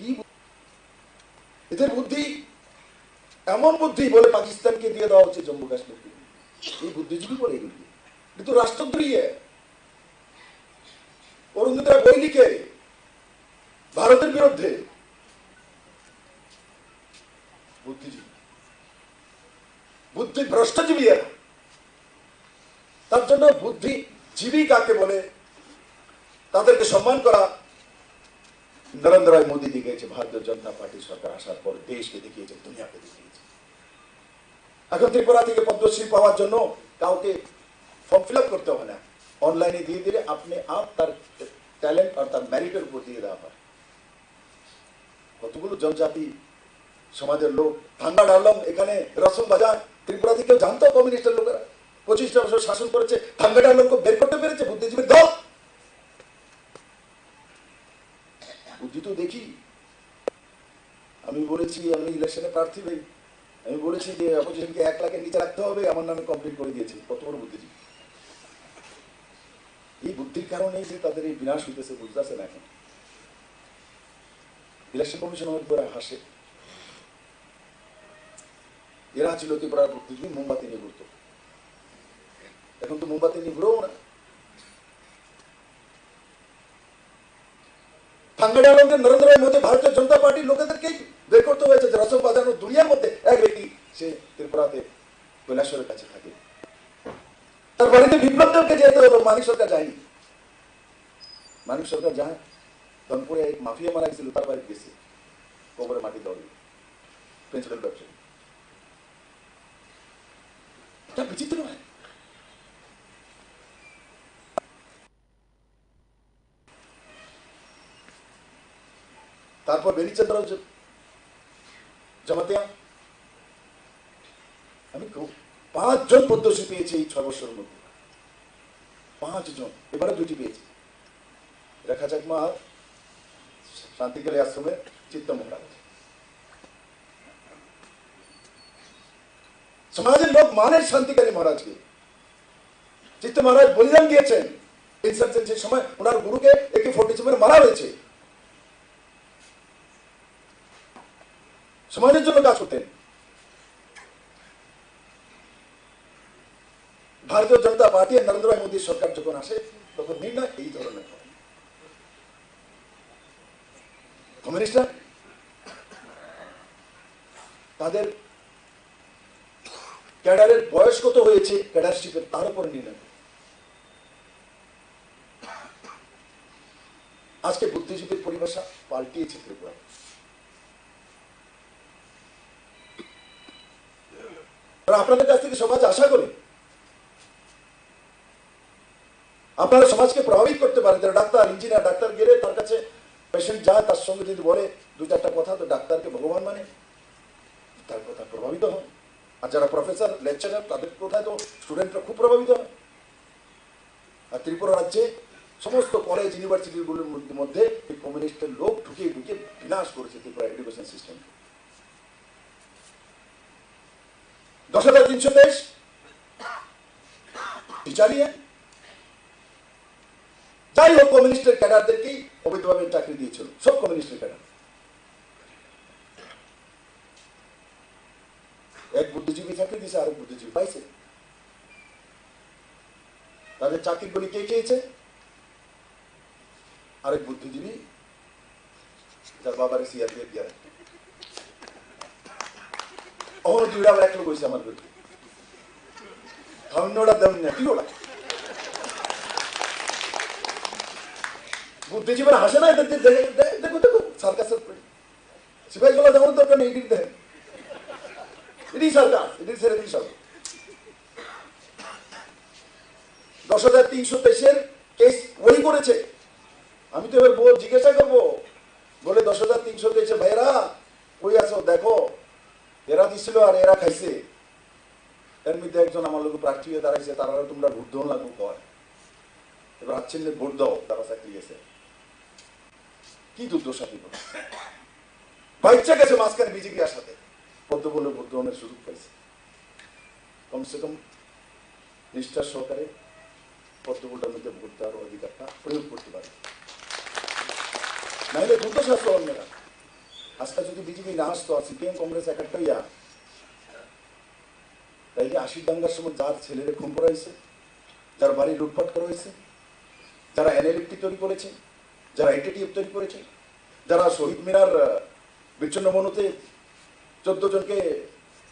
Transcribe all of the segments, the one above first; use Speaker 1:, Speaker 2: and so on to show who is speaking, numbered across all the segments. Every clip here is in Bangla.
Speaker 1: কি এদের বুদ্ধি? এমন বুদ্ধি বলে পাকিস্তানকে দিয়ে দেওয়া হচ্ছে জম্মু কাশ্মীরকে। এই বুদ্ধিজীবী বলে এগুলি, কিন্তু রাষ্ট্রদ্রোহী। অরুণোদয় বই লিখে ভারতের বিরুদ্ধে। বুদ্ধিজীবী, বুদ্ধি ভ্রষ্টজীবী এরা। তার জন্য বুদ্ধিজীবী কাকে বলে তাদেরকে সম্মান করা নরেন্দ্র ভাই মোদী দেখিয়েছে। ভারতীয় জনতা পার্টি সরকার আসার পর দেশকে দেখিয়েছে, দুনিয়াকে দেখিয়েছে। এখন ত্রিপুরা থেকে পদ্মশ্রী পাওয়ার জন্য কাউকে ফর্ম ফিল আপ করতে হবে না, অনলাইনে দিয়ে দিলে আপনি আপ তার ট্যালেন্ট আর তার মেরিটের উপর দিয়ে দেওয়া হয়। কতগুলো জনজাতি সমাজের লোক ভাঙ্গা ডালম এখানে রসম বাজার ত্রিপুরা থেকে জানতো কমিউনিস্টের লোকেরা 25টা বছর শাসন করেছে, ভাঙ্গা ডালমকে বের করতে পেরেছে বুদ্ধিজীবীর দল। বুদ্ধি তো দেখি। আমি বলেছি আমি ইলেকশনে প্রার্থী হই, আমি বলেছি যে অপোজিশনকে 1 লাখের নিচে রাখতে হবে, আমার নামে কমপ্লিট করে দিয়েছি। কত বড় বুদ্ধিজীবী! এই বুদ্ধির কারণেই যে তাদের এই বিনাশ হইতেছে, বুঝতেছে না। এখন ইলেকশন কমিশন করে হাসে। এরা ছিল ত্রিপুরার বুদ্ধিজীবী, মোমবাতি নিয়ে ঘুরত। এখন তো মোমবাতি নিয়ে ঘুরেও না। ভাঙ্গা ডালমকে নরেন্দ্র ভাই মোদী ভারতীয় জনতা পার্টির লোকেদেরকেই বের করতে হয়েছে যে রসম বাজানোর দুনিয়ার মধ্যে এক ব্যক্তি সে ত্রিপুরাতে কৈলাসরের কাছে থাকে। তার বাড়িতে বিপ্লবদেরকে যেতে হলো, মানিক সরকার যায়নি। মানিক সরকার যায় ধনপুরে এক মাফিয়া মারা গেছিল, তার বাড়িতে গেছে কবরে মাটি দৌড়ে পেন্সিলের ব্যবসায়ী। এটা বিচিত্র নয়? তারপর বেনিচন্দ্র জমাতিয়া, আমি 5 জন পদ্মশ্রী পেয়েছি এই 6 বছরের মধ্যে। 5 জন, এবারে 2টি পেয়েছি। রেখা চাকমা শান্তিকালী আশ্রমের চিত্ত মহারাজ। সমাজের লোক মানে শান্তিকালী মহারাজকে। চিত্ত মহারাজ বলিদান দিয়েছেন ইনসার্জেন্সির সময়, ওনার গুরুকে AK-47 মারা হয়েছে। সমাজের জন্য কাজ করতেন। ভারতীয় জনতা পার্টি আর নরেন্দ্র ভাই মোদীর সরকার যখন আসে তখন নির্ণয় এই ধরনের হয়। কমিউনিস্টরা তাদের ক্যাডারের বয়স কত হয়েছে, ক্যাডারশিপের তার উপর নির্ণয়। আজকে বুদ্ধিজীবীর পরিভাষা পাল্টিয়েছে ত্রিপুরা। আপনাদের কাছ থেকে সমাজ আশা করে আপনারা সমাজকে প্রভাবিত করতে পারেন। যারা ডাক্তার, ইঞ্জিনিয়ার, ডাক্তার গেলে তার কাছে পেশেন্ট যায়, তার সঙ্গে যদি বলে 2-4টা কথা, তো ডাক্তারকে ভগবান মানে, তার কথা প্রভাবিত হয়। আর যারা প্রফেসর, লেকচারার, তাদের কোথায় তো স্টুডেন্টরা খুব প্রভাবিত হয়। আর ত্রিপুরা রাজ্যে সমস্ত কলেজ ইউনিভার্সিটিগুলোর মধ্যে এই কমিউনিস্টের লোক ঢুকে ঢুকে বিনাশ করেছে ত্রিপুরা এডুকেশন সিস্টেম। 10,323 টিচার নিয়ে যাই হোক কমিউনিস্টের ক্যাডারদেরকেই অবৈধভাবে চাকরি দিয়েছিল, সব কমিউনিস্টের ক্যাডার। এক বুদ্ধিজীবী চাকরি দিয়েছে, আরেক বুদ্ধিজীবী পাইছে। তাদের চাকরিগুলি কে খেয়েছে? আরেক বুদ্ধিজীবী, যার বাবার CRPF দিয়ে অহরজীবীরা আবার এক লোক হয়েছে আমার বিরুদ্ধে। খাওয়ানোটা দেন না, কি ওরা বুদ্ধিজীবীরা হাসে না? দেখো দেখো সার্কাসের সিপাহী বলা যেমন দরকার নেই, এটি দেখেন, এটি সার্কাস, এটি ছেড়ে দিন সব। 10,323 কেস ওই করেছে। আমি তো এবার জিজ্ঞাসা করবো, বলে 10,323 ভাইয়েরা কই আছো দেখো, এরা দিছিল আর এরা খাইছে। এর মধ্যে একজন আমার লোক প্রার্থী হয়ে দাঁড়াইছে, তারা তোমরা ভোট দেও লাগবো কয়, এবার হাত ছিনলে ভোট দাও, তারা চাকরি গেছে। কি দুর্দশাতি বাচ্চা গেছে মাঝখানে বিজেপি আসাতে, পদ্ম বলে ভোট দেওয়ার সুযোগ পাইছে। কমসে কম নিষ্ঠার সহকারে পদ্মফুলটার মধ্যে ভোট দেওয়ার অধিকারটা প্রয়োগ করতে পারে, নাহলে দুর্দশা অন্যরা। আজকে যদি বিজেপি না আসতো আর সিপিএম কংগ্রেস একটা ইয়া, তাইলে 80 দাঙ্গার সময় যার ছেলেরে খুন করা হয়েছে, যার বাড়ি লুটপাট করা হয়েছে, যারা এনএলএফটি তৈরি করেছে, যারা এটিটিএফ তৈরি করেছে, যারা শহীদ মিনার বিচ্ছিন্ন মনুতে 14 জনকে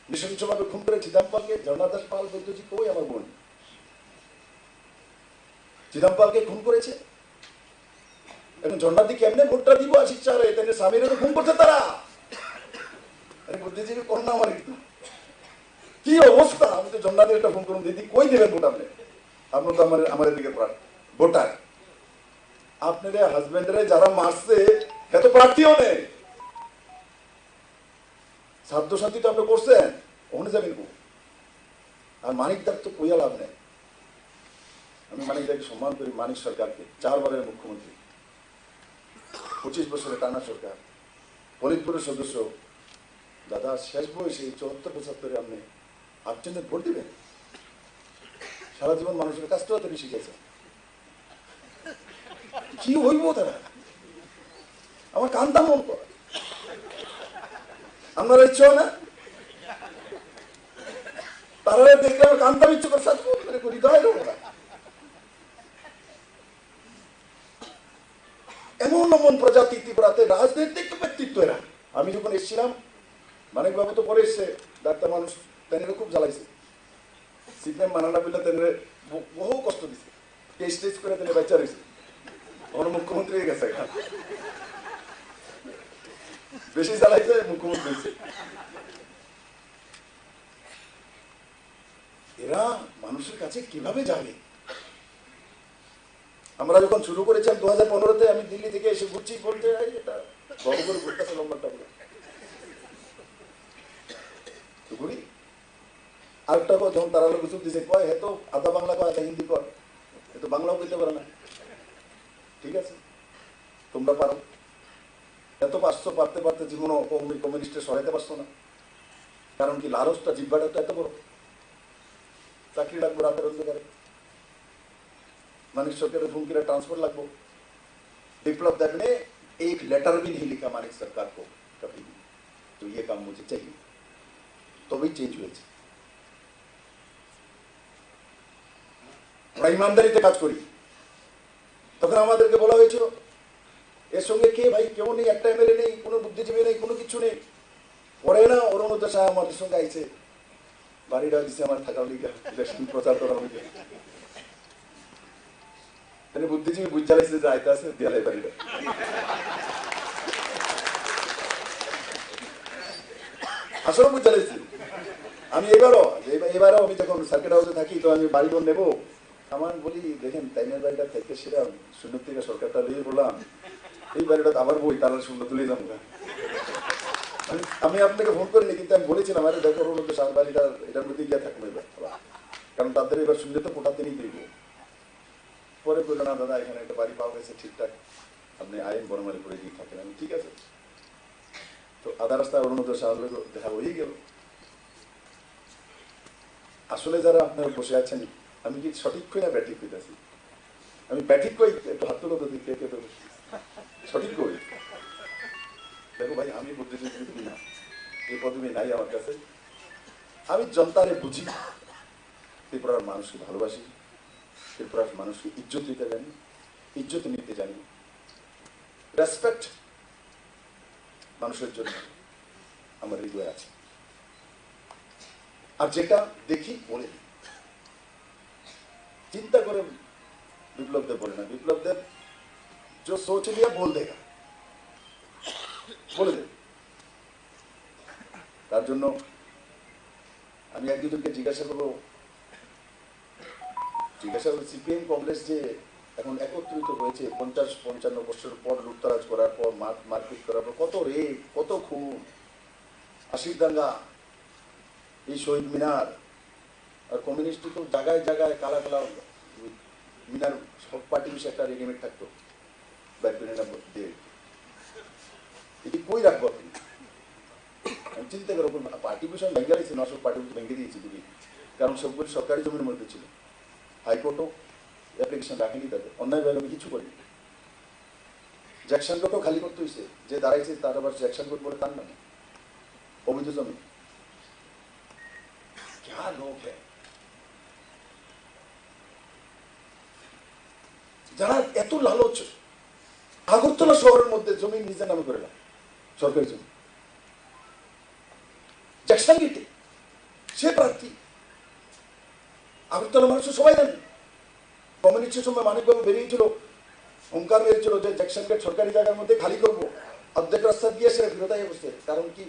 Speaker 1: নৃশংসভাবে খুন করে চিদাম্পালকে, ঝর্ণাদাস পাল বৈদ্যজি কই আমার বোন, চিদাম্পালকে খুন করেছে। এখন ঝর্ণাদি কেমনে ভোটটা দিব আসিস চারে তাহলে স্বামীর খুন করছে তারা। বুদ্ধিজীবী করোনা আমার কি অবস্থা। আমি তো ঝর্ণাদি একটা ফোন করুন, দিদি কই দেবেন ভোট আপনি? আপনার তো আমার দিকে ভোটার, আপনার হাজবেন্ডরে যারা মারছে এত প্রার্থীও নেই। সাধ্য শান্তি তো আপনি করছেন, ওখানে যাবেন কো? আর মানিকদার তো কইয়া লাভ নেই। আমি মানিকদাকে সম্মান করি, মানিক সরকারকে, 4 বারের মুখ্যমন্ত্রী, 25 বছরের টানা সরকার, পলিটব্যুরোর সদস্য। দাদা শেষ বয়সে 74-75 আপনি আপনি ভোট দিবেন? সারা জীবন মানুষের কাছ থেকে তিনি শিখেছেন, কি হইব তারা? আমার কান্তা মন কর, আপনারা ইচ্ছা না তারা দেখলে আমার কান্তা ইচ্ছে করে সাথে হৃদয় না। এমন এমন প্রজাতি ত্রিপুরাতে রাজনৈতিক ব্যক্তিত্ব এরা। আমি যখন এসেছিলাম, মানিক বাবু তো পরে এসছে, ডাক্তার মানুষ, তেনারে খুব জ্বালাইছে। সিপিএম মানানা বললে তেনারে বহু কষ্ট দিছে, টেস্ট করে তেনে বাচ্চা রয়েছে, আমার মুখ্যমন্ত্রী হয়ে গেছে। বেশি জ্বালাইছে, মুখ্যমন্ত্রী হয়েছে। এরা মানুষের কাছে কিভাবে যাবে? আমরা যখন শুরু করেছিলাম 2015-তে, আমি দিল্লি থেকে এসে ঘুরছি, বলতে এটা বড় করে ঘুরতেছে নম্বরটা বলে ঘুরি। আরেকটা যখন তারা লোক উৎসব দিছে, কয় এত আধা বাংলা কয় আধা হিন্দি কয়, এত বাংলাও বলতে পারে না। ঠিক আছে, তোমরা পারো, এত পারছো, পারতে পারতে জীবন কমিউনিস্টে সরাইতে পারছো না। কারণ কি, লালসটা, জিব্বাটা তো এত বড়। চাকরি লাগবো রাতের অন্ধকারে, मानिक सरकार फोन किया ट्रांसफर लगभग। विप्लव देव ने एक लेटर भी नहीं लिखा मानिक सरकार को कभी भी, तो ये काम मुझे चाहिए, तो भी चेंज हुए। ईमानदारीते काज करी, তখন আমাদেরকে বলা হয়েছিল এর সঙ্গে কে ভাই, কেউ নেই, একটা এমএলএ নেই, কোনো বুদ্ধিজীবী নেই, কোনো কিছু নেই। পরে না অরুণোদয় সাহা আমাদের সঙ্গে আইছে, বাড়িটা দিছে আমার থাকার লিগে, ইলেকশন প্রচার করার লিগে। বুদ্ধিজীবী বুঝাইছে যে আইতে আছে দেয়ালে বাড়িটা। আসলে বুঝাইছি আমি এবারও আমি যখন সার্কিট হাউসে থাকি, তো আমি বাড়ি ঘর নেবো, আমার বলি দেখেন তাইনের বাড়িটা থেকে সেরা শূন্য থেকে সরকারটা লিয়ে বললাম, এই বাড়িটা আবার বই তারা শূন্য তুলে যাবো। আমি আপনাকে ফোন করিনি, কিন্তু আমি বলেছিলাম আরে দেখো অরুণোদয় সাহার বাড়িটা এটার মধ্যে গিয়ে থাকবো এবার, কারণ তাদের এবার শূন্য তো পোটাতে নিয়ে দেবো। পরে বললো না দাদা এখানে একটা বাড়ি পাওয়া গেছে ঠিকঠাক, আপনি আইন বনমালি করে দিয়ে থাকেন। আমি ঠিক আছে, তো আধা রাস্তায় অরুণোদয় সাহার দেখা হয়েই গেল। আসলে যারা আপনারা বসে আছেন, আমি কি সঠিক কই না ব্যাঠিক কইতাছি? আমি ব্যাঠিক কই, একটু হাত তুলো তো দিকে, সঠিক কই। দেখো ভাই, আমি বুদ্ধিজীবী না, এই পদবি নাই আমার কাছে। আমি জনতারে বুঝি, ত্রিপুরার মানুষকে ভালোবাসি, ত্রিপুরার মানুষকে ইজ্জত দিতে জানি, ইজ্জত নিতে জানি, রেসপেক্ট মানুষের জন্য আমার হৃদয় আছে। আর যেটা দেখি বলে দিই, চিন্তা করে বিপ্লব দেব বলে না, বিপ্লব দেব जो सोच लिया बोल देगा, বলে দেবে। তার জন্য আমি এক দুজনকে জিজ্ঞাসা করবো, সিপিএম কংগ্রেস যে এখন একত্রিত হয়েছে 50-55 বছর পর, লুটতরাজ করার পর, মারপিট করার পর, কত রেপ, কত খুন, 80 দাঙ্গা, এই শহীদ মিনার, আর কমিউনিস্ট তো জায়গায় জায়গায় কালা কালা মিনার, সব পার্টি বিষয়ে একটা রেডিমেড থাকতো, এটি কই রাখবো আপনি? আমি চিন্তা করবো, পার্টি বিষয় ভেঙে দিয়েছি, সব পার্টি ভেঙে দিয়েছি দিদি, কারণ সবগুলি সরকারি জমির মধ্যে ছিল। হাইকোর্টও অ্যাপ্লিকেশন রাখেনি, তাদের অন্যায় ভাবে আমি কিছু করিনি। জ্যাকসন কোর্টও খালি করতে হয়েছে, যে দাঁড়াইছে তার আবার জ্যাকসন কোর্ট বলে তার নামে অবৈধ জমি। क्या लोग है যারা এত লালচ, আগরতলা শহরের মধ্যে জমি নিজের নামে করে না, সরকারি জমি জ্যাকসন গেটে সে প্রার্থী। আগরতলা মানুষ সবাই জানে, কমিউনিস্টের সময় মানিকবাবু বেরিয়েছিল, হুঙ্কার মেরেছিল যে জ্যাকসন গেট সরকারি জায়গার মধ্যে খালি করবো, অর্ধেক রাস্তা দিয়ে সে ফেরতাই বসছে। কারণ কি,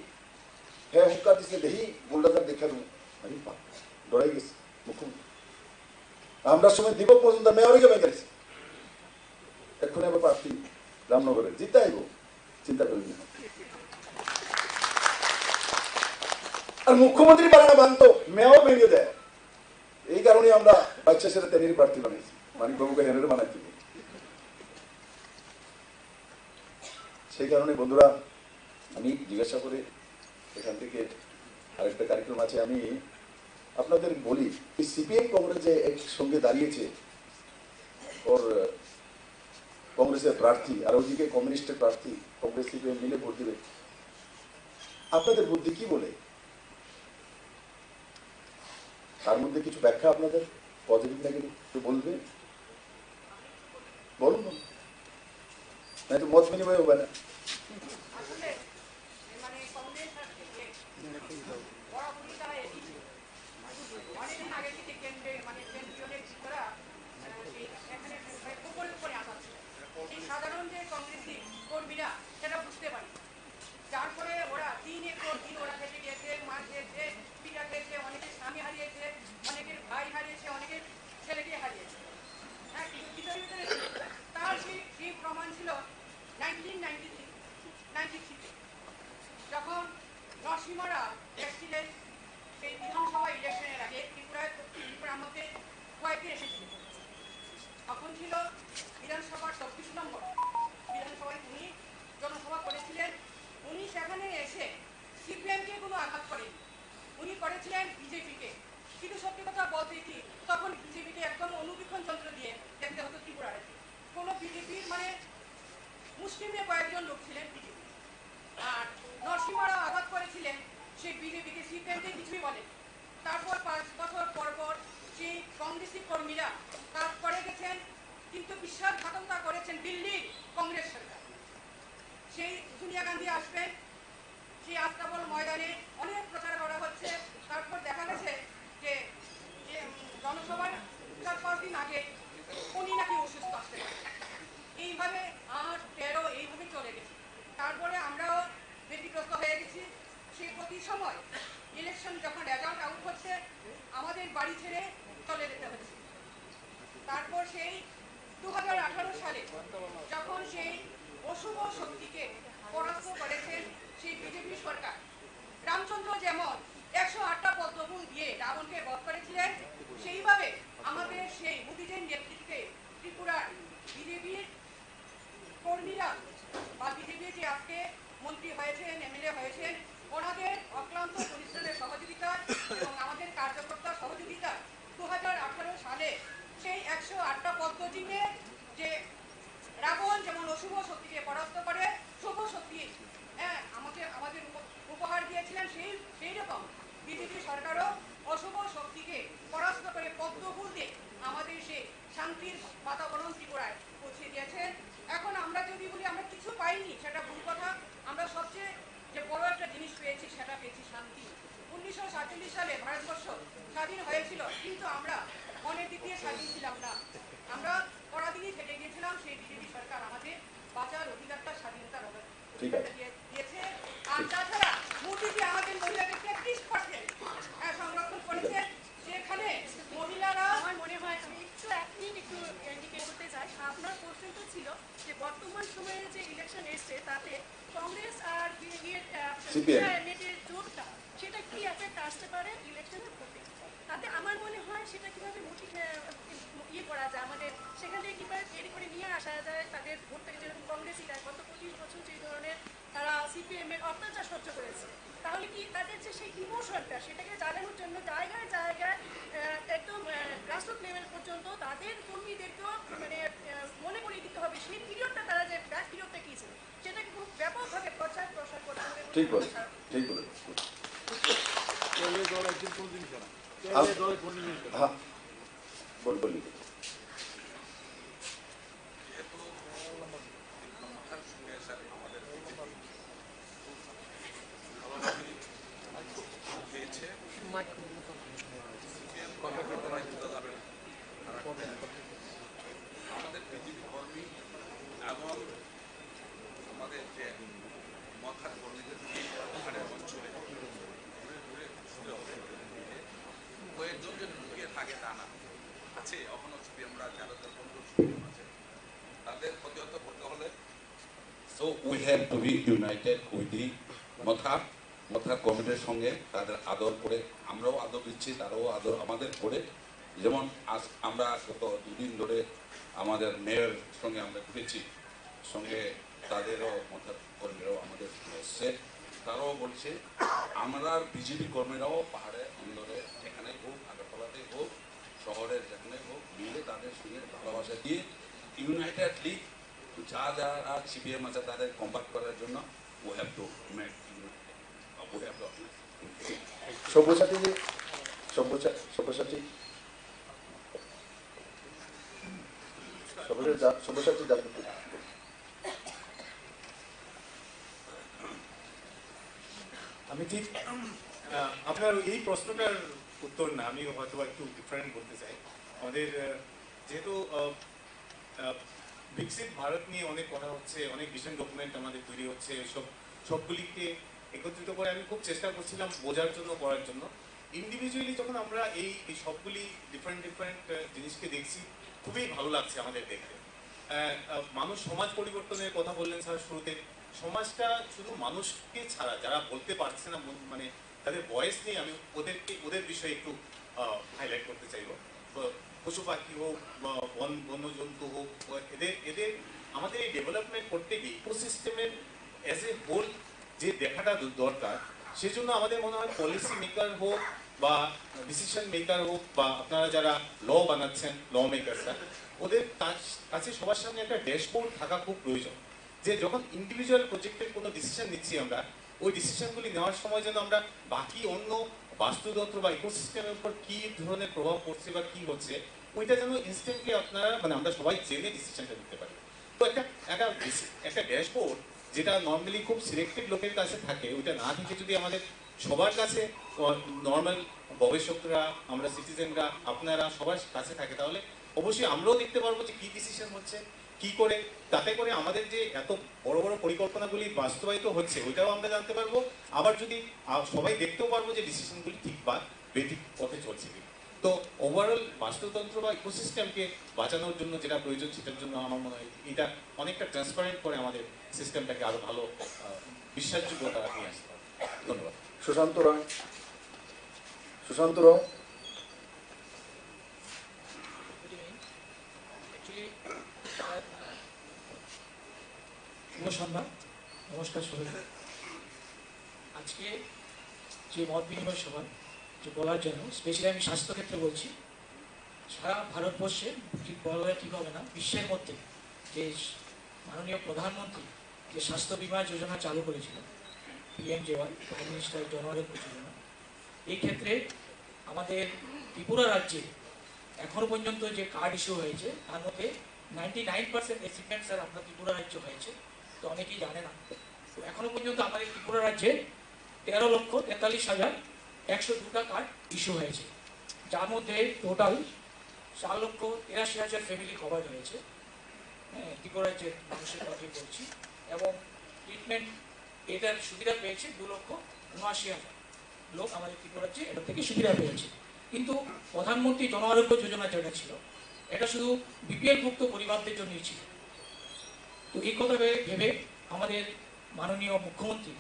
Speaker 1: হ্যাঁ হুঙ্কার দিচ্ছে দেখি বুলডোজার দেখা দেবো, আমি ডরাই গেছি মুখ্যমন্ত্রী। আমরা সময় দীপক মজুমদার মেয়রে জমে গেছে, এক্ষুনি আবার প্রার্থী রামনগরে জিতে আইব, চিন্তা করি না। আর মুখ্যমন্ত্রী পারে না বানতো, মেয়র ভেঙে দেয়। এই কারণে আমরা বাচ্চা ছেলে তেনের প্রার্থী বানিয়েছি, মানিকবাবুকে হেনের বানাইতে। সেই কারণে বন্ধুরা, আমি জিজ্ঞাসা করে এখান থেকে আরেকটা কার্যক্রম আছে, আমি আপনাদের বলি, এই সিপিএম কংগ্রেস যে একসঙ্গে দাঁড়িয়েছে, ওর কংগ্রেসের প্রার্থী আর ওইদিকে কমিউনিস্টের প্রার্থী, কংগ্রেস সিপিএম মিলে ভোট দিবে, আপনাদের বুদ্ধি কি বলে? তার মধ্যে কিছু ব্যাখ্যা আপনাদের পজিটিভ নেগেটিভ একটু বলবে, বলুন না, তো মত বিনিময় হবে না।
Speaker 2: সাধারণ যে কংগ্রেসি কর্মীরা সেটা বুঝতে পারি, যার ফলে ওরা 3 একর দিন ওরা খেটে গিয়েছে, মাছ খেয়েছে, পিঠা খেয়েছে, অনেকের স্বামী হারিয়েছে, অনেকের ভাই হারিয়েছে, অনেকের ছেলেকে হারিয়েছে। হ্যাঁ, তার সেই প্রমাণ ছিল 1993 যখন নরসিংহরা এসেছিলেন সেই বিধানসভা ইলেকশনের আগে ত্রিপুরার মধ্যে কয়েকদিন এসেছিলেন। তখন ছিল বিধানসভার 24 নম্বর বিধানসভায় উনি জনসভা করেছিলেন। উনি সেখানে এসে সিপিএমকে কোনো আঘাত করেন, উনি করেছিলেন বিজেপিকে। কিন্তু সত্যি কথা বলতে কি, তখন বিজেপিকে একদম অনুবীক্ষণ যন্ত্র দিয়ে দেখতে হতো ত্রিপুরার। কোনো বিজেপির মানে মুসলিমে কয়েকজন লোক ছিলেন বিজেপি, আর নরসিংহরা আঘাত করেছিলেন সেই বিজেপিকে, সিপিএমকে কিছুই বলে। তারপর 5 বছর পর পর সেই কংগ্রেসি কর্মীরা কাজ করে গেছেন, কিন্তু বিশ্বাসঘাতকতা করেছেন দিল্লির কংগ্রেস সরকার। সেই সোনিয়া গান্ধী আসবেন, সেই আস্তাবল ময়দানে অনেক প্রচার করা হচ্ছে। তারপর দেখা গেছে যে জনসভার 4-5 দিন আগে উনি নাকি অসুস্থ আসতেন। এইভাবে 8-13 এইভাবে চলে গেছে। তারপরে আমরাও ব্যতিগ্রস্ত হয়ে গেছি। সে প্রতি সময় ইলেকশন যখন রেজাল্ট আউট হচ্ছে, আমাদের বাড়ি ছেড়ে চলে যেতে হচ্ছে। তারপর সেই 2018 সালে যখন সেই অশুভ শক্তিকে পরাস্ত করেছেন সেই বিজেপি সরকার, রামচন্দ্র যেমন 108টা পদ্মফুল দিয়ে রাবণকে বধ করেছিলেন, সেইভাবে আমাদের সেই মোদীজির নেতৃত্বে ত্রিপুরার বিজেপির কর্মীরা বা বিজেপির যে আজকে মন্ত্রী হয়েছেন, এমএলএ হয়েছেন, ওনাদের অক্লান্ত পরিশ্রমের সহযোগিতা এবং আমাদের কার্যকর্তার সহযোগিতা 2018 সালে সেই 108টা পদ্ম চিহ্নে যে রাবণ যেমন অশুভ শক্তিকে পরাস্ত করে শুভ শক্তি আমাদের উপহার দিয়েছিলেন, সেই রকম বিজেপি সরকারও অশুভ শক্তিকে পরাস্ত করে পদ্মফুল দিয়ে আমাদের সেই শান্তির বাতাবরণ ত্রিপুরায় পৌঁছে দিয়েছেন। এখন আমরা যদি বলি আমরা কিছু পাইনি, সেটা ভুল কথা। আমরা সবচেয়ে যে বড় একটা জিনিস পেয়েছি সেটা পেয়েছি শান্তি। 1947 সালে ভারতবর্ষ স্বাধীন হয়েছিল, কিন্তু আমরা মনের দিক দিয়ে স্বাধীন ছিলাম না, আমরা পরাধীনই থেকে গিয়েছিলাম। সেই বিজেপি সরকার আমাদের বাঁচার অধিকারটা, স্বাধীনতার অধিকারটা দিয়েছে। আর তাছাড়া মোদীজি আমাদের মহিলাদের 33% সংরক্ষণ করেছে, যেখানে মহিলারা, আমার মনে হয় আমি একটু ইন্ডিকেট করতে চাই। আপনার কোশ্চেনটা ছিল যে বর্তমান সময়ে যে ইলেকশন এসছে তাতে কংগ্রেস আর নেটের জোটটা সেটা কি এফেক্ট আসতে পারে ইলেকশনের ভোটে। তাতে আমার মনে হয় সেটা কিভাবে করা যায়, আমাদের সেখান থেকে কিভাবে তৈরি করে নিয়ে আসা যায় তাদের ভোটটাকে, যেরকম কংগ্রেসই গত 25 বছর যে ধরনের
Speaker 3: তারা সিপিএম এর অত্যাচার সহ্য করেছে, তাহলে কি তাদের যে সেই ইমোশনটা সেটাকে জানানোর জন্য জায়গায় জায়গায় একদম গ্রাসরুট লেভেল পর্যন্ত তাদের কর্মীদেরকেও মানে মনে করিয়ে দিতে হবে সেই পিরিয়ডটা তারা যে ব্যাক পিরিয়ডটা কী ছিল সেটাকে খুব ব্যাপকভাবে প্রচার প্রসার করতে হবে।
Speaker 1: ঠিক বলে, ঠিক বলে। হ্যাঁ বলি।
Speaker 4: আমাদের বিজেপি কর্মী এবং আমাদের যে মথার কর্মীদের ওখানে অঞ্চলে কয়েকজন যে ঢুকিয়ে থাকে তা না, আছে এখনো ছবি আমরা যাদের বন্ধু আছে তাদের প্রতিহত করতে হলে
Speaker 5: So we have to be united with the মথা কমিটির সঙ্গে তাদের আদর করে আমরাও আদর দিচ্ছি, তারাও আদর আমাদের করে। যেমন আজ আমরা গত দুদিন ধরে আমাদের মেয়র সঙ্গে আমরা ঘুরেছি, সঙ্গে তাদেরও মথা কর্মীরাও আমাদের এসছে, তারাও বলছে আমরা বিজেপি কর্মীরাও পাহাড়ে অন্দরে এখানে হোক, আগরতলাতে হোক, শহরের যেখানে হোক, মিলে তাদের সঙ্গে ভালোবাসা দিয়ে ইউনাইটেডলি যা যারা সিপিএম আছে তাদের কম্প্যাক্ট করার জন্য we have to make we have to
Speaker 1: Sabyasachi
Speaker 6: আমি ঠিক আপনার এই প্রশ্নটার উত্তর না, আমি হয়তো একটু ডিফারেন্ট বলতে চাই। আমাদের যেহেতু বিকশিত ভারত নিয়ে অনেক কথা হচ্ছে, অনেক ভিশন ডকুমেন্ট আমাদের তৈরি হচ্ছে, সবগুলিকে একত্রিত করে আমি খুব চেষ্টা করছিলাম বোঝার জন্য, করার জন্য। ইন্ডিভিজুয়ালি যখন আমরা এই সবগুলি ডিফারেন্ট জিনিসকে দেখছি, খুবই ভালো লাগছে আমাদের দেখতে। মানুষ সমাজ পরিবর্তনের কথা বললেন স্যার শুরুতে। সমাজটা শুধু মানুষকে ছাড়া যারা বলতে পারছে না, মানে তাদের ভয়েস নেই, আমি ওদের বিষয়ে একটু হাইলাইট করতে চাইব। পশু পাখি হোক বা বন্যজন্তু হোক, এদের আমাদের এই ডেভেলপমেন্ট করতে গিয়ে ইকোসিস্টেমের অ্যাজ এ হোল যে দেখাটা দরকার, সেজন্য আমাদের মনে হয় পলিসি মেকার হোক বা ডিসিশন মেকার হোক বা আপনারা যারা ল বানাচ্ছেন, ল মেকারসরা, ওদের কাছে সবার সামনে একটা ড্যাশবোর্ড থাকা খুব প্রয়োজন। যে যখন ইন্ডিভিজুয়াল প্রজেক্টের কোনো ডিসিশন নিচ্ছি আমরা, ওই ডিসিশনগুলি নেওয়ার সময় যেন আমরা বাকি অন্য বাস্তুতন্ত্র বা ইকোসিস্টেমের উপর কী ধরনের প্রভাব পড়ছে বা কী হচ্ছে, ওইটা যেন ইনস্ট্যান্টলি আপনারা মানে আমরা সবাই জেনে ডিসিশনটা নিতে পারি। তো একটা ড্যাশবোর্ড যেটা নর্মালি খুব সিলেক্টেড লোকের কাছে থাকে, ওইটা না থেকে যদি আমাদের সবার কাছে, নর্মাল গবেষকরা, আমরা সিটিজেনরা, আপনারা সবার কাছে থাকে, তাহলে অবশ্যই আমরাও দেখতে পারবো যে কী ডিসিশন হচ্ছে, কি করে, তাতে করে আমাদের যে এত বড় বড় পরিকল্পনাগুলি বাস্তবায়িত হচ্ছে ওইটাও আমরা জানতে পারবো। আবার যদি সবাই দেখতেও পারবো যে ডিসিশনগুলি ঠিক বা বেঠিক পথে চলছে কি। তো ওভারঅল বাস্তুতন্ত্র বা ইকোসিস্টেমকে বাঁচানোর জন্য যেটা প্রয়োজন, সেটার জন্য আমার মনে হয় এটা অনেকটা ট্রান্সপারেন্ট করে আমাদের সিস্টেমটাকে আরো ভালো বিশ্বাসযোগ্যতা নিয়ে আসতে পারে। ধন্যবাদ।
Speaker 1: সুশান্ত রায়।
Speaker 7: সন্ধ্যা, নমস্কার সবাইকে। আজকে যে মত বিনিময় সভা যে বলার জন্য স্পেশালি আমি স্বাস্থ্যক্ষেত্রে বলছি, সারা ভারতবর্ষে ঠিক বলা ঠিক হবে না, বিশ্বের মধ্যে যে মাননীয় প্রধানমন্ত্রী যে স্বাস্থ্য বিমা যোজনা চালু করেছিল, PMJY, প্রাইম মিনিস্টার জন আরোগ্য যোজনা, এই ক্ষেত্রে আমাদের ত্রিপুরা রাজ্যে এখনো পর্যন্ত যে কার্ড ইস্যু হয়েছে তার মধ্যে 99% রেসিপিয়েন্ট স্যার আমরা ত্রিপুরা রাজ্য হয়েছে। তো অনেকেই জানে না, তো এখনো পর্যন্ত আমাদের ত্রিপুরা রাজ্যে 13,43,102টা কার্ড ইস্যু হয়েছে, যার মধ্যে টোটাল 4,83,000 ফ্যামিলি কভার হয়েছে। ত্রিপুরা রাজ্যের মানুষের কথাই বলছি। এবং ট্রিটমেন্ট এটার সুবিধা পেয়েছে 2,79,000 লোক আমাদের ত্রিপুরা রাজ্যে এটা থেকে সুবিধা পেয়েছে। কিন্তু প্রধানমন্ত্রী জন আরোগ্য যোজনা যেটা ছিল, এটা শুধু BPL ভুক্ত পরিবারদের জন্যই ছিল। তো এই কথা ভেবে আমাদের মাননীয় মুখ্যমন্ত্রী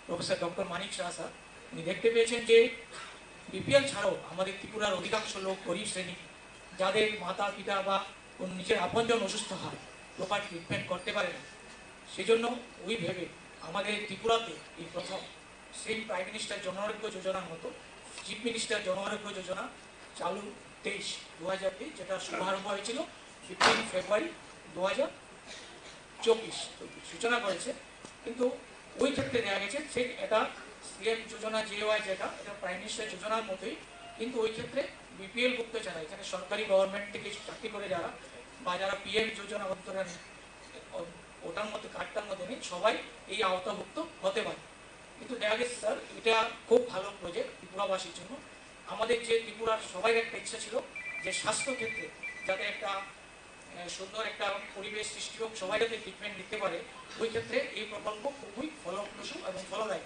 Speaker 7: professor doctor Manik Saha sir, উনি দেখতে পেয়েছেন যে BPL ছাড়াও আমাদের ত্রিপুরার অধিকাংশ লোক গরিব শ্রেণী, যাদের মাতা পিতা বা নিজের আপনজন অসুস্থ হয়, প্রপার ট্রিটমেন্ট করতে পারে না, সেজন্য ওই ভেবে আমাদের ত্রিপুরাতে এই প্রথম সেম প্রাইম মিনিস্টার জনআরোগ্য যোজনার মতো চিফ মিনিস্টার জনআরোগ্য যোজনা চালু 2023 যেটা শুভারম্ভ হয়েছিল 15 ফেব্রুয়ারি 2024 সূচনা করেছে। কিন্তু ওই ক্ষেত্রে দেখা গেছে ঠিক এটা সিএম যোজনা JY যেটা এটা প্রাইম মিনিস্টার যোজনার মতোই, কিন্তু ওই ক্ষেত্রে BPL ভুক্ত যারা এখানে সরকারি গভর্নমেন্ট থেকে চাকরি করে যারা বা যারা PM যোজনা অন্তর্গত ওটার মধ্যে কার্ডটার মধ্যে নেই সবাই এই আওতাভুক্ত হতে পারে। কিন্তু দেখা গেছে স্যার এটা খুব ভালো প্রজেক্ট ত্রিপুরাবাসীর জন্য। আমাদের যে ত্রিপুরার সবাই একটা ইচ্ছা ছিল যে স্বাস্থ্য ক্ষেত্রে যাতে একটা সুন্দর একটা পরিবেশ সৃষ্টি হোক, সবাই যাতে ট্রিটমেন্ট নিতে পারে, ওই ক্ষেত্রে এই প্রকল্প খুবই ফলপ্রসূ এবং ফলদায়ক।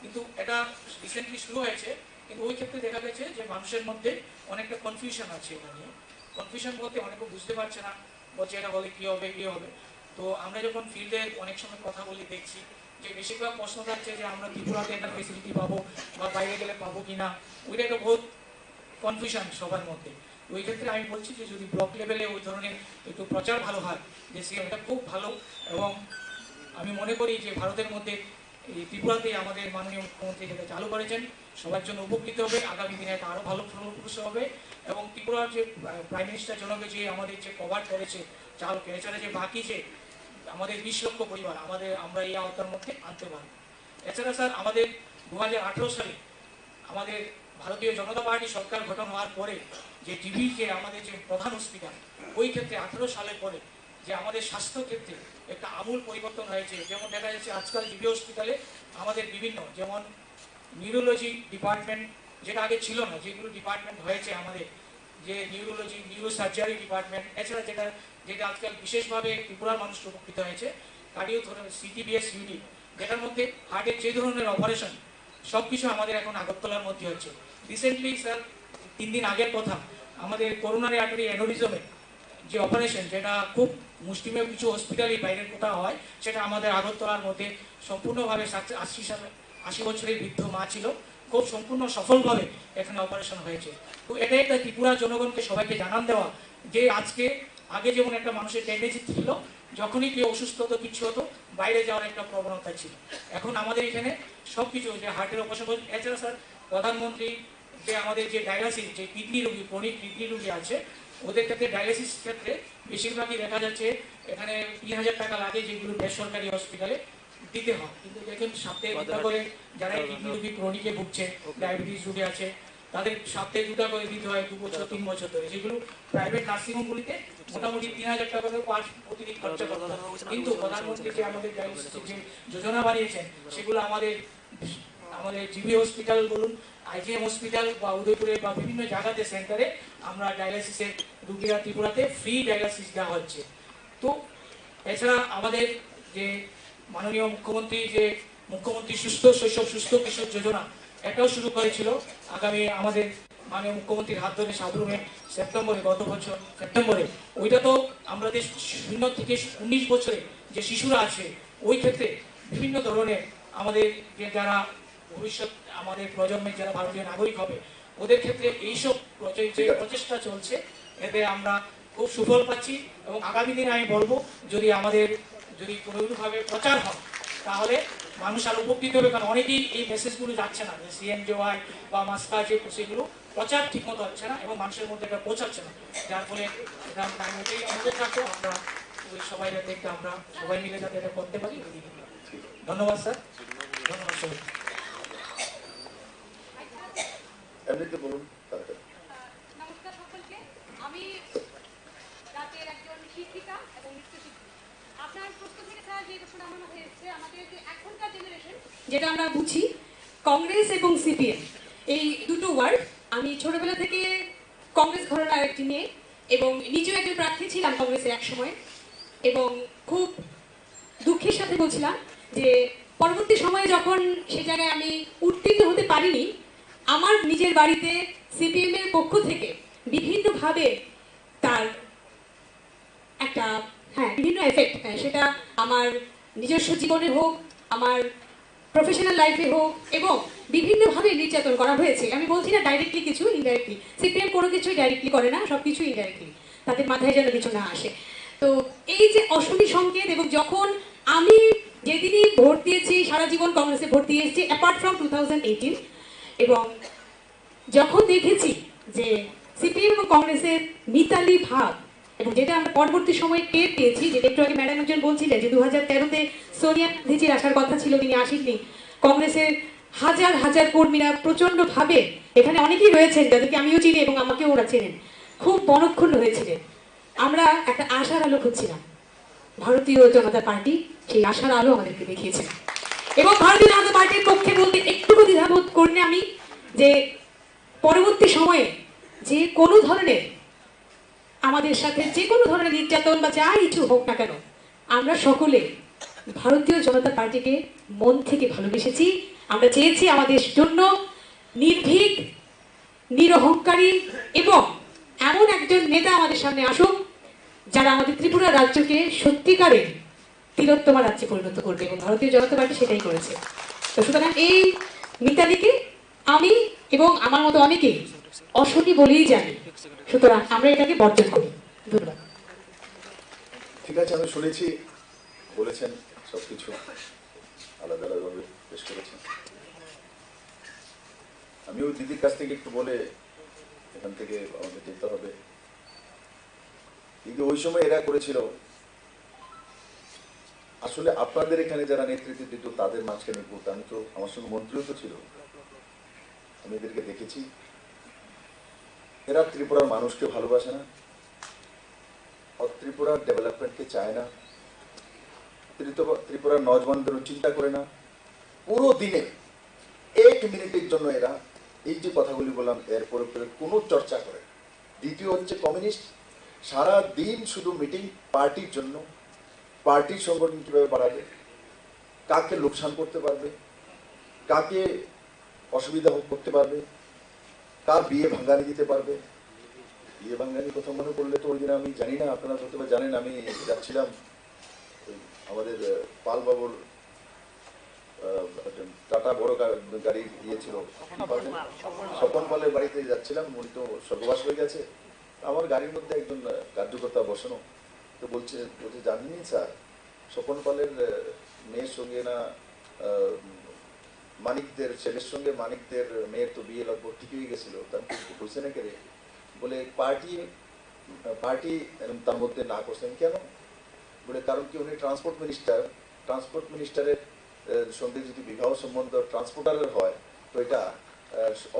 Speaker 7: কিন্তু এটা রিসেন্টলি শুরু হয়েছে, কিন্তু ওই ক্ষেত্রে দেখা গেছে যে মানুষের মধ্যে অনেকটা কনফিউশন আছে। এটা নিয়ে কনফিউশন বলতে অনেকে বুঝতে পারছে না, বলছে এটা বলে কী হবে কী হবে। তো আমরা যখন ফিল্ডে অনেক সময় কথা বলি দেখছি যে বেশিরভাগ প্রশ্ন থাকছে যে আমরা ত্রিপুরাতে একটা ফেসিলিটি পাবো বা বাইরে গেলে পাবো কিনা, ওইটা একটা বহুত কনফিউশন সবার মধ্যে। ওই ক্ষেত্রে আমি বলছি যে যদি ব্লক লেভেলে ওই ধরনের একটু প্রচার ভালো হয় যে সিএমটা খুব ভালো, এবং আমি মনে করি যে ভারতের মধ্যে এই ত্রিপুরাতে আমাদের মাননীয় মুখ্যমন্ত্রী যেটা চালু করেছেন সবার জন্য উপকৃত হবে, আগামী দিনে এটা আরও ভালো ফলপ্রসূ হবে। এবং ত্রিপুরার যে প্রাইম মিনিস্টার জনকে যে আমাদের যে কভার করেছে চালকে, এছাড়া যে বাকি যে আমাদের 20 লক্ষ পরিবার আমরা এই আওতার মধ্যে আনতে পারব। এছাড়া স্যার আমাদের 2018 সালে আমাদের ভারতীয় জনতা পার্টি সরকার গঠন হওয়ার পরে যে টিভি যে আমাদের যে প্রধান হসপিটাল, ওই ক্ষেত্রে 18 সালের পরে যে আমাদের স্বাস্থ্য ক্ষেত্রে একটা আমূল পরিবর্তন হয়েছে। যেমন দেখা যাচ্ছে আজকাল জিবি হসপিটালে আমাদের বিভিন্ন যেমন নিউরোলজি ডিপার্টমেন্ট যেটা আগে ছিল না, যেগুলো ডিপার্টমেন্ট হয়েছে আমাদের যে নিউরোলজি নিউরোসার্জারি ডিপার্টমেন্ট, এছাড়া যেটা আজকাল বিশেষভাবে ত্রিপুরার মানুষ উপকৃত হয়েছে কার্ডিওথোরাসি CTBS ইউনিট, যেটার মধ্যে হার্টের যে ধরনের অপারেশন সব কিছু আমাদের এখন আগরতলার মধ্যে হচ্ছে। রিসেন্টলি স্যার 3 দিন আগের কথা আমাদের করোনারি আর্টারি অ্যানোরিজমে যে অপারেশন, যেটা খুব মুষ্টিমেয় কিছু হসপিটালে বাইরের কোথাও হয়, সেটা আমাদের আগরতলার মধ্যে সম্পূর্ণভাবে 80 বছরের বৃদ্ধ মা ছিল, খুব সম্পূর্ণ সফলভাবে এখানে অপারেশন হয়েছে। তো এটা একটা ত্রিপুরার জনগণকে সবাইকে জানান দেওয়া যে আজকে আগে যেমন একটা মানুষের টেন্ডেন্সি ছিল যখনই কেউ অসুস্থ হতো কিছু হতো বাইরে যাওয়ার একটা প্রবণতা ছিল, এখন আমাদের এখানে সব কিছু যে হার্টের অপারেশন। এছাড়া স্যার প্রধানমন্ত্রী যে আমাদের যে ডায়ালিসিস যে কিডনি রোগী ক্রনিক কিডনি রোগী আছে ওদের ক্ষেত্রে ডায়ালিসিস ক্ষেত্রে বেশিরভাগই দেখা যাচ্ছে এখানে 3000 টাকা লাগে, যেগুলো বেসরকারি হসপিটালে দিতে হয়। কিন্তু দেখুন সপ্তাহে 2টা করে যারা কিডনি রোগী ক্রনিকে ভুগছে, ডায়াবেটিস রোগী আছে, তাদের সপ্তাহে 2টা করে দিতে হয় 2 বছর 3 বছর ধরে, যেগুলো প্রাইভেট নার্সিংহোমগুলিতে মোটামুটি 3000 টাকা করে প্রতিদিন খরচা করতে হয়। কিন্তু প্রধানমন্ত্রী যে আমাদের ডায়ালিসিসের যে যোজনা বানিয়েছেন সেগুলো আমাদের জিবি হসপিটাল বলুন, IGM হসপিটাল বা উদয়পুরে বা বিভিন্ন জায়গাতে সেন্টারে আমরা ডায়ালিসিসের রোগীরা ত্রিপুরাতে ফ্রি ডায়ালিসিস দেওয়া হচ্ছে। তো এছাড়া আমাদের যে মাননীয় মুখ্যমন্ত্রী যে মুখ্যমন্ত্রী সুস্থ শৈশব সুস্থ কিশোর যোজনা এটাও শুরু করেছিল আগামী আমাদের মাননীয় মুখ্যমন্ত্রীর হাত ধরে সাবরুমে সেপ্টেম্বরে, গত বছর সেপ্টেম্বরে। ওইটা তো আমাদের 0 থেকে 19 বছরে যে শিশুরা আছে ওই ক্ষেত্রে বিভিন্ন ধরনের আমাদের যে যারা ভবিষ্যৎ আমাদের প্রজন্মের যারা ভারতীয় নাগরিক হবে ওদের ক্ষেত্রে এইসব যে প্রচেষ্টা চলছে এতে আমরা খুব সুফল পাচ্ছি। এবং আগামী দিনে আমি বলবো যদি কোনোভাবে প্রচার হয় তাহলে মানুষ আরো উপকৃত হবে, কারণ অনেকেই এই মেসেজগুলো যাচ্ছে না যে CMJY বা মাস্কা যে সেগুলো প্রচার ঠিকমতো হচ্ছে না এবং মানুষের মধ্যে এটা পৌঁছাচ্ছে না, যার ফলে এটা আমি ওটাই অনুরোধ রাখবো আমরা সবাই যাতে আমরা সবাই মিলে যাতে এটা করতে পারি। ধন্যবাদ স্যার, ধন্যবাদ সবাই।
Speaker 1: এমনিতে বলুন তাড়াতাড়ি।
Speaker 2: নমস্কার সকলকে, আমি রাজ্যের একজন শিক্ষিকা এবং নৃত্যশিল্পী। আপনার প্রশ্ন থেকে স্যার যে প্রশ্ন নামানো হয়েছে, আমাদের যে এখনকার জেনারেশন যেটা আমরা বুঝি কংগ্রেস এবং CPM এই দুটো ওয়ার্ড। আমি ছোটবেলা থেকে কংগ্রেস ঘরানার একটি মেয়ে এবং নিজেও একজন প্রার্থী ছিলাম কংগ্রেসের এক সময়, এবং খুব দুঃখের সাথে বলছিলাম যে পরবর্তী সময়ে যখন সে জায়গায় আমি উত্তীর্ণ হতে পারিনি, আমার নিজের বাড়িতে CPM এর পক্ষ থেকে বিভিন্নভাবে তার একটা বিভিন্ন এফেক্ট, সেটা আমার নিজস্ব জীবনে হোক, আমার প্রফেশনাল লাইফে হোক, এবং বিভিন্নভাবে নির্যাতন করা হয়েছে। আমি বলছি না ডাইরেক্টলি কিছু, ইনডাইরেক্টলি। CPM কোনো কিছুই ডাইরেক্টলি করে না, সব কিছু ইনডাইরেক্টলি, তাদের মাথায় যেন কিছু না আসে। তো এই যে অশনি সংকেত, এবং যখন আমি
Speaker 8: যেদিনই ভোট দিয়েছি, সারা জীবন কংগ্রেসে ভোট দিয়ে এসেছি অ্যাপার্ট ফ্রম 2018, এবং যখন দেখেছি যে সিপিএম এবং কংগ্রেসের মিতালি ভাব, এবং যেটা আমরা পরবর্তী সময়ে টের পেয়েছি, যেটা একটু আগে ম্যাডাম একজন বলছিলেন যে 2013-তে সোনিয়া গান্ধীজির আসার কথা ছিল, তিনি আসেননি। কংগ্রেসের হাজার হাজার কর্মীরা প্রচণ্ডভাবে, এখানে অনেকেই রয়েছেন যাদেরকে আমিও চিনি এবং আমাকেও ওরা চেনেন, খুব মনক্ষুণ্ণ হয়েছিলেন। আমরা একটা আশার আলো খুঁজছিলাম, ভারতীয় জনতা পার্টি সেই আশার আলো আমাদেরকে দেখিয়েছে। এবং ভারতীয় জনতা পার্টির পক্ষে বলতে একটুকু দ্বিধাবোধ করিনি আমি, যে পরবর্তী সময়ে যে কোনো ধরনের আমাদের সাথে যে কোনো ধরনের নির্যাতন বা যা কিছু হোক না কেন, আমরা সকলে ভারতীয় জনতা পার্টিকে মন থেকে ভালোবেসেছি। আমরা চেয়েছি আমাদের জন্য নির্ভীক, নিরহংকারী এবং এমন একজন নেতা আমাদের সামনে আসুক যারা আমাদের ত্রিপুরা রাজ্যকে সত্যিকারের তিলোত্তমা রাজ্যে পরিণত করবে, এবং ভারতীয় জনতা পার্টি সেটাই করেছে। তো সুতরাং এই মিতালিকে আমি এবং আমার মতো অনেকেই অশনি বলেই জানি, সুতরাং আমরা এটাকে বর্জন করি। ধন্যবাদ।
Speaker 1: ঠিক আছে, আমি শুনেছি, বলেছেন সবকিছু আলাদা আলাদাভাবে পেশ করেছেন। আমি ওই দিদির কাছ থেকে একটু বলে এখান থেকে আমাকে যেতে হবে। কিন্তু ওই সময় এরা করেছিল, আসলে আপনাদের এখানে যারা নেতৃত্ব দিত তাদের মাঝখানে বলতে, আমি তো, আমার সঙ্গে মন্ত্রীও তো ছিল, আমি এদেরকে দেখেছি। এরা ত্রিপুরার মানুষকে ভালোবাসে না, ত্রিপুরার ডেভেলপমেন্টকে চায় না, ত্রিপুরার নজওয়ানদেরও চিন্তা করে না। পুরো দিনে 1 মিনিটের জন্য এরা এই যে কথাগুলি বললাম এর পরে কোনো চর্চা করে। দ্বিতীয় হচ্ছে কমিউনিস্ট, সারা দিন শুধু মিটিং, পার্টির জন্য, পার্টির সংগঠন কিভাবে বাড়াবে, কাকে লোকসান করতে পারবে, কাকে অসুবিধা করতে পারবে, কার বিয়ে ভাঙ্গানি দিতে পারবে। বিয়ে ভাঙ্গানি কথা মনে করলে তো ওই দিন আমি জানি না, আপনারা হয়তো জানেন, আমি যাচ্ছিলাম আমাদের পালবাবুর টাটা বড় গাড়ি দিয়েছিল, স্বপন পালের বাড়িতে যাচ্ছিলাম, উনি তো স্বর্গবাস হয়ে গেছে। আমার গাড়ির মধ্যে একজন কার্যকর্তা বসানো, তো বলছে জানেন স্যার, স্বপন পালের মেয়ের সঙ্গে না মানিকদের ছেলের সঙ্গে মানিকদের মেয়ের তো বিয়ে লগভগ ঠিক হয়ে গেছিল, তার হয়েছে না কেড়ে বলে পার্টি তার মধ্যে না করছেন কেন বলে, কারণ কি উনি ট্রান্সপোর্ট মিনিস্টারের সঙ্গে যদি বিবাহ সম্বন্ধ ট্রান্সপোর্টারের হয় তো এটা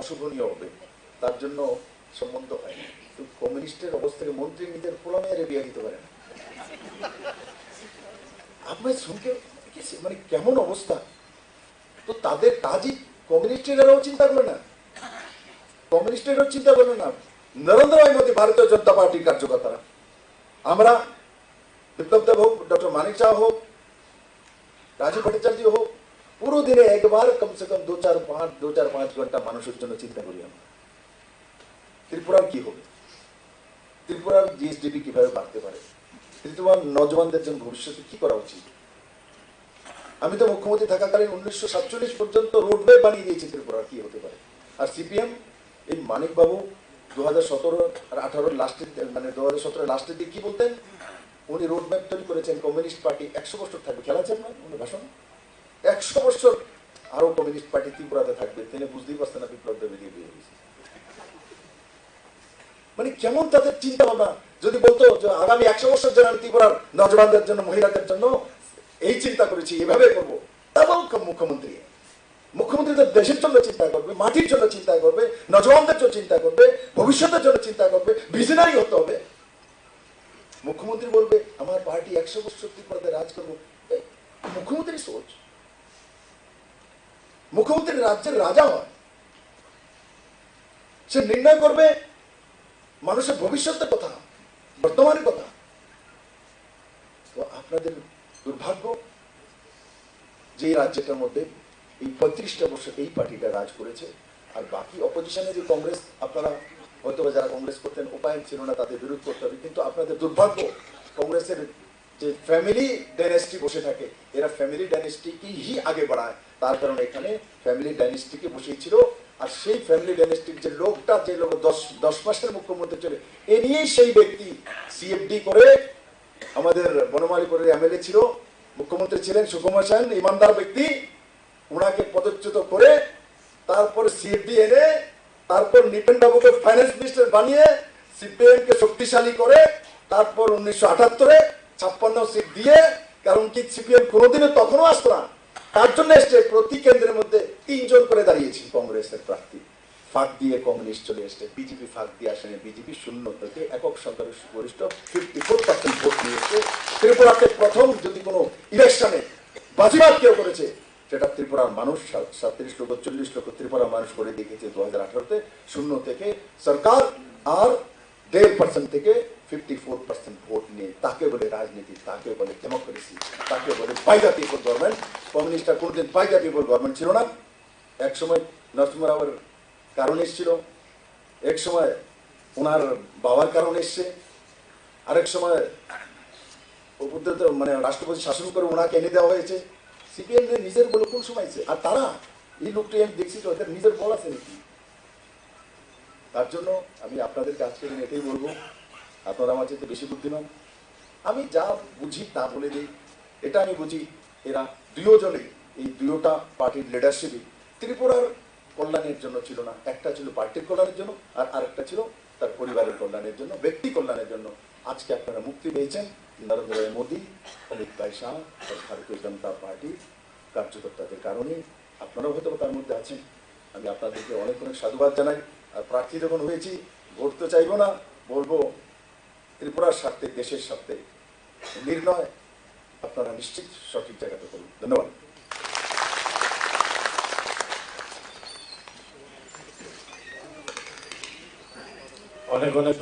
Speaker 1: অশুভনীয় হবে, তার জন্য সম্বন্ধ হয় না। তো কমিউনিস্টের অবস্থাকে মন্ত্রী নিজের পোলামেয়ারে বিয়ে দিতে পারে না। আপনার সঙ্গে মানে কেমন অবস্থা, তো তাদের কাজই কমিউনিস্টেরাও চিন্তা করে না, কমিউনিস্টেরাও চিন্তা করে না। নরেন্দ্র ভাই মোদী ভারতীয় জনতা পার্টির কার্যকর্তারা, আমরা বিপ্লব দেব হোক, ডক্টর মানিক শাহ হোক, রাজীব ভট্টাচার্য হোক, পুরো দিনে একবার কমসে কম 2-4-5 ঘন্টা মানুষের জন্য চিন্তা করি আমরা। ত্রিপুরার কি হবে, ত্রিপুরার জিএসডিপি কিভাবে বাড়তে পারে, ত্রিপুরার নজওয়ানদের জন্য ভবিষ্যতে কি করা উচিত। আমি তো মুখ্যমন্ত্রী থাকাকালীন 1947 পর্যন্ত রোডওয়ে বানিয়ে দিয়েছি, ত্রিপুরার কি হতে পারে। আর সিপিএম এই মানিক বাবু 2017 আর 18 লাস্টের, মানে 2017 লাস্টের দিকে কি বলতেন, উনি রোড ম্যাপ তৈরি করেছেন, কমিউনিস্ট পার্টি 100 বছর থাকবে, খেলা যান না উনি ভাষণ, 100 বছর আরো কমিউনিস্ট পার্টি ত্রিপুরাতে থাকবে। তিনি বুঝতেই পারছেন না বিপ্লব দেব বেরিয়ে গেছে। মানে কেমন তাদের চিন্তা ভাবনা। যদি বলতো যে আগামী 100 বছর যেন আমি ত্রিপুরার নজওয়ানদের জন্য, মহিলাদের জন্য এই চিন্তা করেছি, এভাবে করবো, তাও মুখ্যমন্ত্রী তো দেশের জন্য চিন্তা করবে, মাটির জন্য চিন্তা করবে, নজওয়ানদের জন্য চিন্তা করবে, ভবিষ্যতের জন্য চিন্তা করবে, ভিশনারি হতে হবে। মুখ্যমন্ত্রী বলবে আমার পার্টি 100 বছর ত্রিপুরাতে রাজ করবো, মুখ্যমন্ত্রী সোচ, মুখ্যমন্ত্রী রাজ্যের রাজা হয়, সে নির্ণয় করবে মানুষের ভবিষ্যতের কথা, বর্তমানের কথা। তো আপনাদের দুর্ভাগ্য যে রাজ্যটার মধ্যে এই 35টা বছর এই পার্টিটা রাজ করেছে, আর বাকি অপোজিশনে যে কংগ্রেস, আপনারা হয়তো যারা কংগ্রেস করতেন উপায় ছিল না, তাদের বিরোধ করতে হবে। কিন্তু আপনাদের দুর্ভাগ্য, কংগ্রেসের যে ফ্যামিলি ডাইনেস্টি বসে থাকে, এরা ফ্যামিলি ডাইনেস্টিকেই আগে বাড়ায়। তার কারণে এখানে ফ্যামিলি ডাইনেস্টিকে বসিয়েছিল, আর সেই ফ্যামিলি ডাইনেস্টির যে লোকটা, যে লোক 10 মাসের মুখ্যমন্ত্রী ছিল, এ নিয়েই সেই ব্যক্তি সিএফডি করে আমাদের বনমালীপুরের এমএলএ ছিল, মুখ্যমন্ত্রী ছিলেন সুকুমার সেন, ইমানদার ব্যক্তি, ওনাকে পদচ্যুত করে তারপর সিএফডি এনে তারপর নিপেন বাবুকে ফাইন্যান্স মিনিস্টার বানিয়ে সিপিএম কে শক্তিশালী করে তারপর 1978-এ 56 সিট দিয়ে, কারণ কি সিপিএম কোনোদিনও তখনও আসতো না, তার জন্য এসছে প্রতি কেন্দ্রের মধ্যে 3 জন করে দাঁড়িয়েছি কংগ্রেসের প্রার্থী। ফাঁক দিয়ে কমিউনিস্ট চলে এসছে, বিজেপি ফাঁক দিয়ে আসেনি, বিজেপি 0 থেকে একক সংখ্যার গরিষ্ঠ 54% ভোট নিয়ে এসছে। ত্রিপুরাতে প্রথম যদি কোনো ইলেকশনে বাজিমাত কেউ করেছে সেটা ত্রিপুরার মানুষ, 37 লক্ষ 40 লক্ষ ত্রিপুরার মানুষ করে দেখেছে 2018-তে 0 থেকে সরকার, আর 1.5% থেকে 54% ভোট নিয়ে। তাকে বলে রাজনীতি, তাকে বলে ডেমোক্রেসি, তাকে বলে বাই দ্য পিপল গভর্নমেন্ট। কমিউনিস্টরা কোনোদিন বাই দ্য পিপল গভর্নমেন্ট ছিল না। এক সময় নরসিংহ রাওয়ের কারণ এসেছিল, এক সময় ওনার বাবার কারণ এসছে, আরেক সময় উপদ্রুত মানে রাষ্ট্রপতি শাসন করে ওনাকে এনে দেওয়া হয়েছে। সিপিএম নিজের বলে কোন সময় আছে? আর তারা এই লোকটি আমি দেখছি তো এদের নিজের বল আছে নাকি? তার জন্য আমি আপনাদেরকে আজকে দিন এটাই বলবো, আপনারা আমার চেয়ে বেশি বুদ্ধিমান। আমি যা বুঝি তা বলে দিই। এটা আমি বুঝি এরা দুজনে, এই দুটা পার্টির লিডারশিপই ত্রিপুরার কল্যাণের জন্য ছিল না। একটা ছিল পার্টির কল্যাণের জন্য, আর আরেকটা ছিল তার পরিবারের কল্যাণের জন্য, ব্যক্তি কল্যাণের জন্য। আজকে আপনারা মুক্তি পেয়েছেন নরেন্দ্র মোদী, অমিত ভাই শাহ, ভারতীয় জনতা পার্টি কার্যকর্তাদের কারণে। আপনারাও হয়তো তার মধ্যে আছেন। আমি আপনাদেরকে অনেক অনেক সাধুবাদ জানাই। আর প্রার্থী যখন হয়েছি, ভোট তো চাইবো না, বলবো ত্রিপুরার স্বার্থে, দেশের স্বার্থে নির্ণয় আপনারা নিশ্চিত সঠিক জায়গাতে করুন। ধন্যবাদ।
Speaker 9: অনেক অনেক